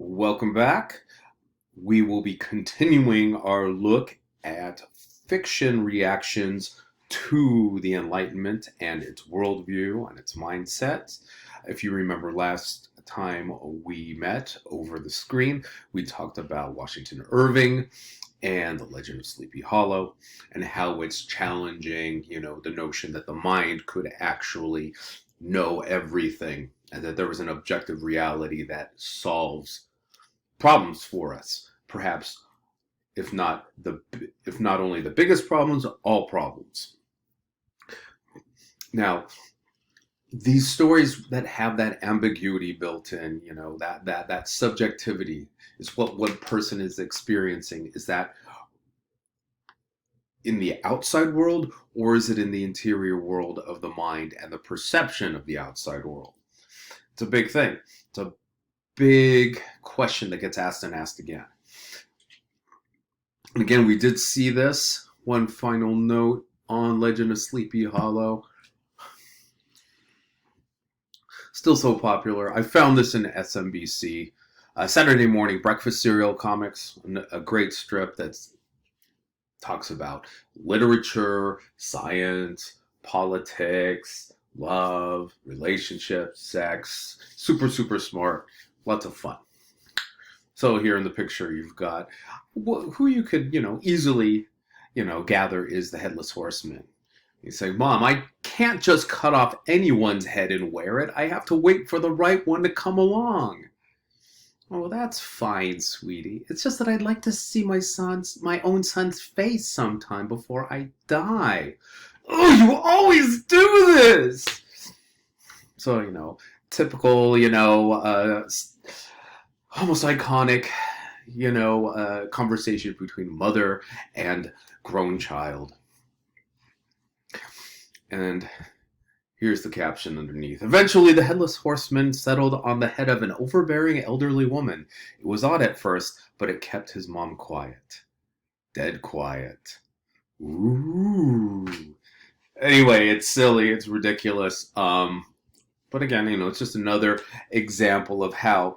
Welcome back. We will be continuing our look at fiction reactions to the Enlightenment and its worldview and its mindset. If you remember last time we met over the screen, we talked about Washington Irving and the Legend of Sleepy Hollow and how it's challenging, the notion that the mind could actually know everything and that there was an objective reality that solves problems for us, perhaps if not only the biggest problems, all problems. Now, these stories that have that ambiguity built in, that subjectivity is what one person is experiencing. Is that in the outside world, or is it in the interior world of the mind and the perception of the outside world? It's a big thing. It's a big question that gets asked and asked again. And again, we did see this. One final note on Legend of Sleepy Hollow. Still so popular. I found this in SMBC. Saturday Morning Breakfast Cereal Comics, a great strip that talks about literature, science, politics, love, relationships, sex. Super, super smart. Lots of fun. So here in the picture, you've got who you could, easily, gather is the Headless Horseman. You say, Mom, I can't just cut off anyone's head and wear it. I have to wait for the right one to come along. Oh, that's fine, sweetie. It's just that I'd like to see my own son's face sometime before I die. Oh, you always do this! So, typical, almost iconic, conversation between mother and grown child. And here's the caption underneath. Eventually, the Headless Horseman settled on the head of an overbearing elderly woman. It was odd at first, but it kept his mom quiet. Dead quiet. Ooh. Anyway, it's silly. It's ridiculous. But again, it's just another example of how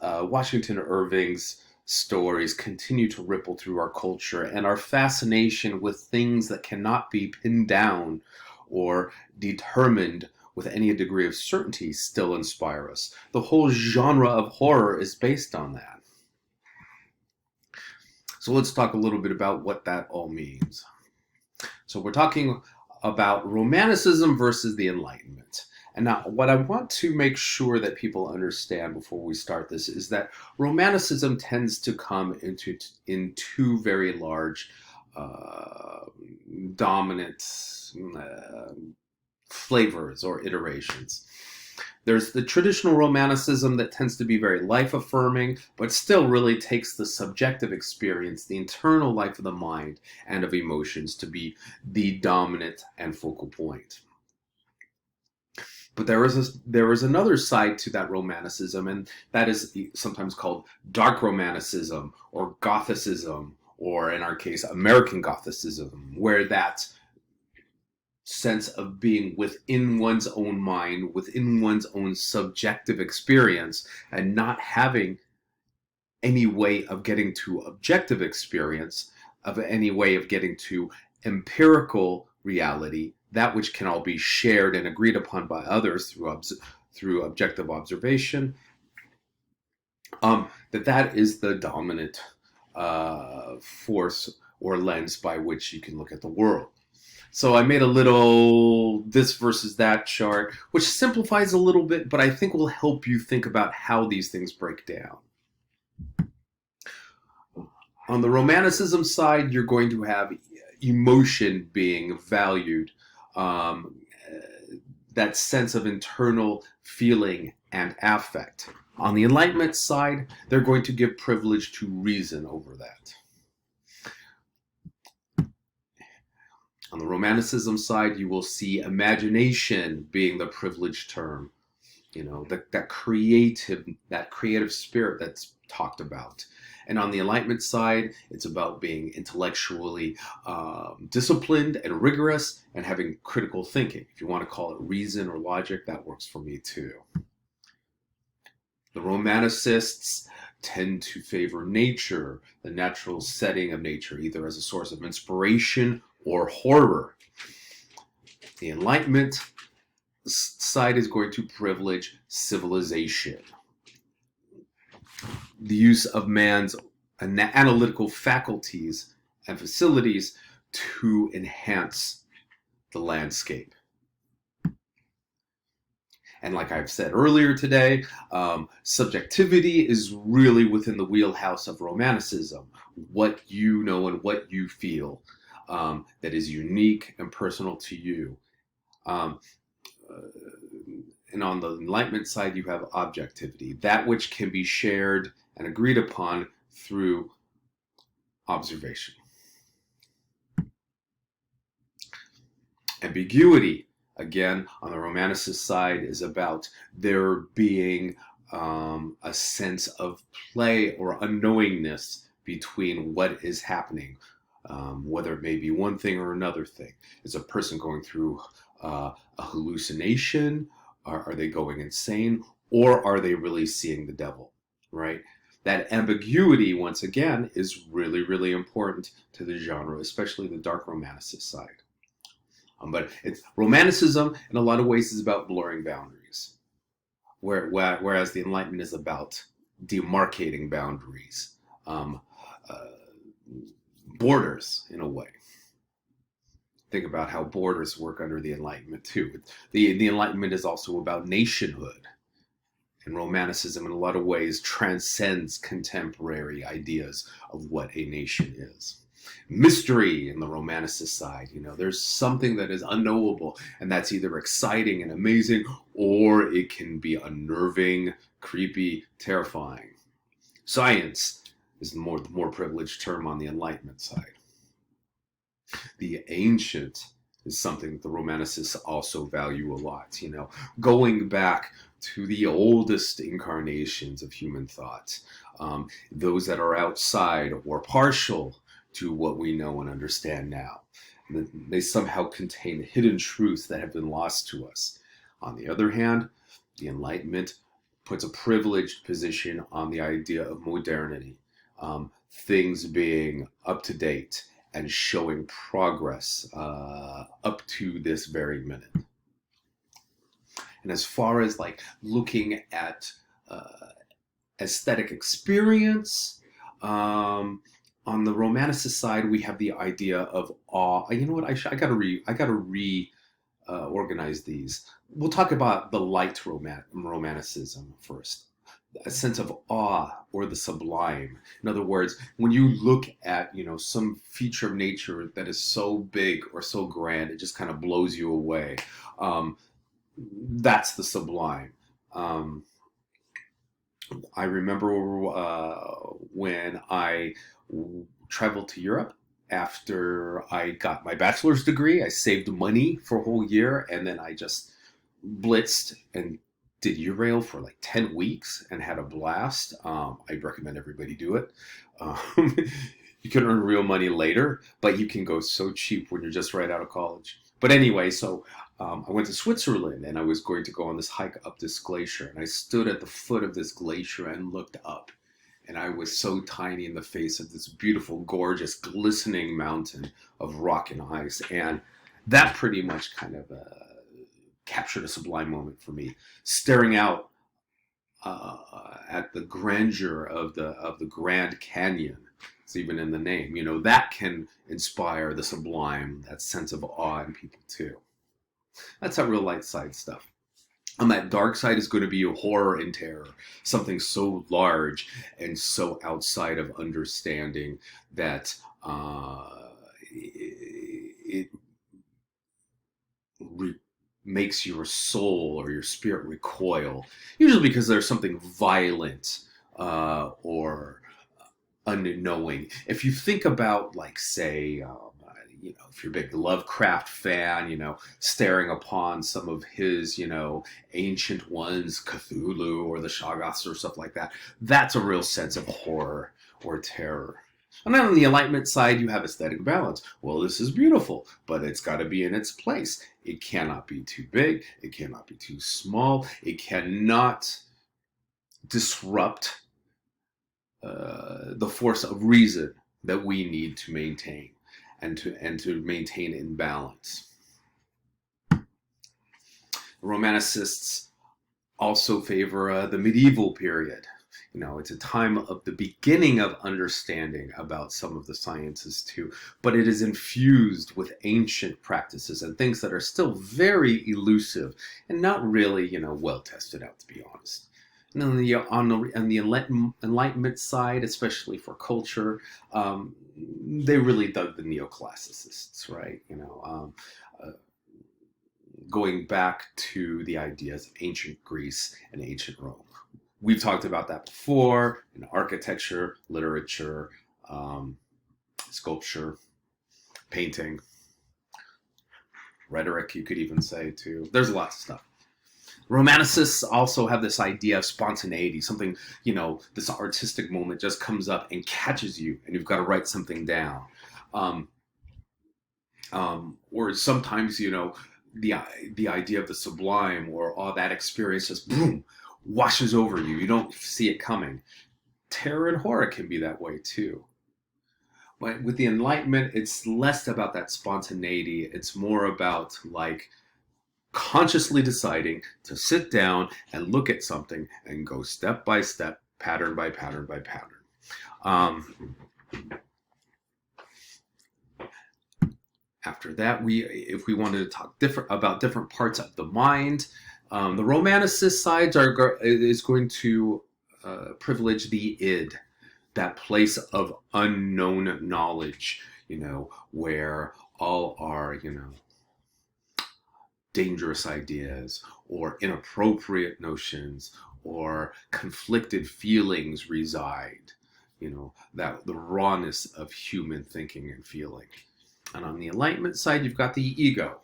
Washington Irving's stories continue to ripple through our culture, and our fascination with things that cannot be pinned down or determined with any degree of certainty still inspire us. The whole genre of horror is based on that. So let's talk a little bit about what that all means. So we're talking about Romanticism versus the Enlightenment. And now, what I want to make sure that people understand before we start this is that Romanticism tends to come in two very large, dominant flavors or iterations. There's the traditional Romanticism that tends to be very life-affirming, but still really takes the subjective experience, the internal life of the mind and of emotions, to be the dominant and focal point. But there is another side to that Romanticism, and that is sometimes called dark Romanticism or Gothicism, or in our case, American Gothicism, where that sense of being within one's own mind, within one's own subjective experience, and not having any way of getting to objective experience, of any way of getting to empirical reality, that which can all be shared and agreed upon by others through objective observation, that is the dominant force or lens by which you can look at the world. So I made a little this versus that chart, which simplifies a little bit, but I think will help you think about how these things break down. On the Romanticism side, you're going to have emotion being valued, that sense of internal feeling and affect. On the Enlightenment side, they're going to give privilege to reason over that. On the Romanticism side, you will see imagination being the privileged term. That creative spirit that's talked about. And on the Enlightenment side, it's about being intellectually disciplined and rigorous and having critical thinking. If you want to call it reason or logic, that works for me too. The Romanticists tend to favor nature, the natural setting of nature, either as a source of inspiration or horror. The Enlightenment side is going to privilege civilization, the use of man's analytical faculties and facilities to enhance the landscape. And like I've said earlier today, subjectivity is really within the wheelhouse of Romanticism. What you know and what you feel that is unique and personal to you. And on the Enlightenment side, you have objectivity, that which can be shared and agreed upon through observation. Ambiguity, again, on the Romanticist side, is about there being a sense of play or unknowingness between what is happening, whether it may be one thing or another thing. Is a person going through a hallucination? Are they going insane? Or are they really seeing the devil, right? That ambiguity, once again, is really, really important to the genre, especially the dark Romanticist side. But Romanticism, in a lot of ways, is about blurring boundaries, whereas the Enlightenment is about demarcating boundaries, borders, in a way. Think about how borders work under the Enlightenment, too. The Enlightenment is also about nationhood. And Romanticism, in a lot of ways, transcends contemporary ideas of what a nation is. Mystery in the Romanticist side, there's something that is unknowable, and that's either exciting and amazing, or it can be unnerving, creepy, terrifying. Science is the more privileged term on the Enlightenment side. The ancient is something that the Romanticists also value a lot, going back to the oldest incarnations of human thought, those that are outside or partial to what we know and understand now. They somehow contain hidden truths that have been lost to us. On the other hand, the Enlightenment puts a privileged position on the idea of modernity, things being up to date and showing progress up to this very minute. And as far as like looking at aesthetic experience, on the Romanticist side, we have the idea of awe. You know what? I gotta organize these. We'll talk about the light Romanticism first. A sense of awe or the sublime. In other words, when you look at some feature of nature that is so big or so grand, it just kind of blows you away. That's the sublime. I remember when I traveled to Europe after I got my bachelor's degree. I saved money for a whole year, and then I just blitzed and did Eurail for like 10 weeks and had a blast. I'd recommend everybody do it. You can earn real money later, but you can go so cheap when you're just right out of college. But anyway, so I went to Switzerland, and I was going to go on this hike up this glacier, and I stood at the foot of this glacier and looked up, and I was so tiny in the face of this beautiful, gorgeous, glistening mountain of rock and ice, and that pretty much kind of captured a sublime moment for me, staring out at the grandeur of the Grand Canyon. It's even in the name. That can inspire the sublime, that sense of awe in people too. That's that real light side stuff. On that dark side is going to be horror and terror, something so large and so outside of understanding that it makes your soul or your spirit recoil, usually because there's something violent or unknowing. If you think about, like, say, if you're a big Lovecraft fan, staring upon some of his, ancient ones, Cthulhu or the Shoggoths or stuff like that, that's a real sense of horror or terror. And then on the Enlightenment side, you have aesthetic balance. Well, this is beautiful, but it's got to be in its place. It cannot be too big. It cannot be too small. It cannot disrupt the force of reason that we need to maintain and to maintain in balance. Romanticists also favor the medieval period. It's a time of the beginning of understanding about some of the sciences too, but it is infused with ancient practices and things that are still very elusive and not really, well tested out, to be honest. And then on the Enlightenment side, especially for culture, they really dug the neoclassicists, right? Going back to the ideas of ancient Greece and ancient Rome. We've talked about that before in architecture, literature, sculpture, painting, rhetoric, you could even say too. There's lots of stuff. Romanticists also have this idea of spontaneity, something, this artistic moment just comes up and catches you and you've got to write something down. Or sometimes, the idea of the sublime or all that experience just boom, washes over you. You don't see it coming. Terror and horror can be that way too. But with the Enlightenment, it's less about that spontaneity. It's more about consciously deciding to sit down and look at something and go step by step, pattern by pattern by pattern. After that, if we wanted to talk about different parts of the mind, the Romanticist side is going to privilege the id, that place of unknown knowledge, where all our, dangerous ideas or inappropriate notions or conflicted feelings reside, that the rawness of human thinking and feeling. And on the Enlightenment side, you've got the ego,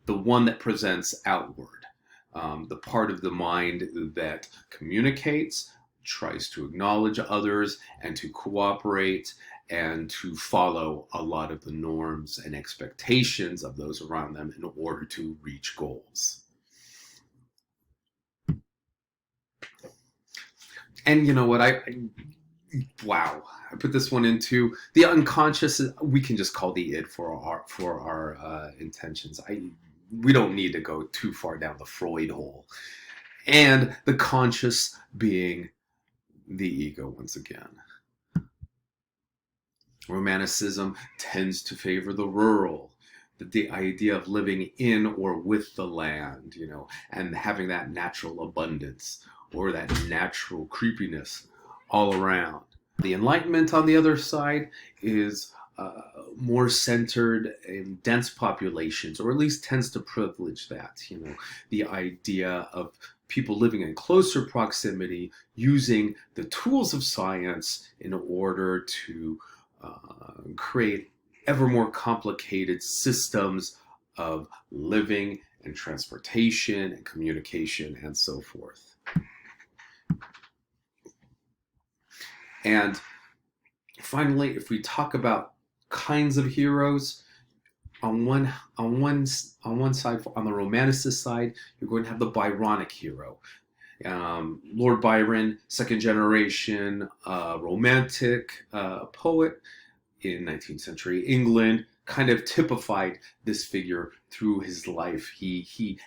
the one that presents outward, the part of the mind that communicates, tries to acknowledge others and to cooperate and to follow a lot of the norms and expectations of those around them in order to reach goals. And you know what? I put this one into the unconscious. We can just call the id for our intentions. We don't need to go too far down the Freud hole. And the conscious being the ego once again. Romanticism tends to favor the rural, the idea of living in or with the land, and having that natural abundance or that natural creepiness all around. The Enlightenment, on the other side, is more centered in dense populations, or at least tends to privilege that, the idea of people living in closer proximity, using the tools of science in order to create ever more complicated systems of living and transportation and communication and so forth. And finally, if we talk about kinds of heroes, on one side, on the Romanticist side, you're going to have the Byronic hero. Lord Byron, second generation romantic poet in 19th century England, kind of typified this figure through his life. He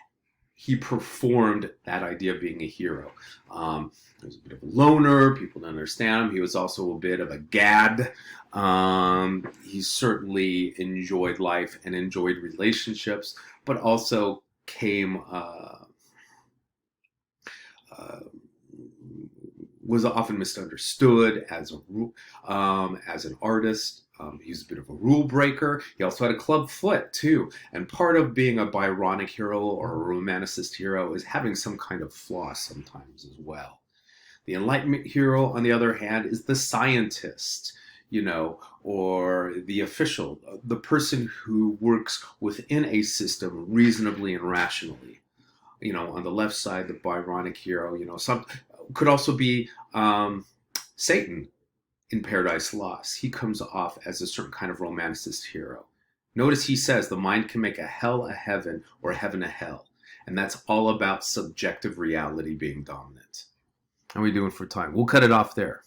performed that idea of being a hero. He was a bit of a loner. People didn't understand him. He was also a bit of a gad. He certainly enjoyed life and enjoyed relationships, but also was often misunderstood as an artist. He was a bit of a rule breaker. He also had a club foot too. And part of being a Byronic hero or a Romanticist hero is having some kind of flaw sometimes as well. The Enlightenment hero, on the other hand, is the scientist, or the official, the person who works within a system reasonably and rationally. On the left side, the Byronic hero, some could also be Satan in Paradise Lost. He comes off as a certain kind of Romanticist hero. Notice he says the mind can make a hell a heaven or a heaven a hell. And that's all about subjective reality being dominant. How are we doing for time? We'll cut it off there.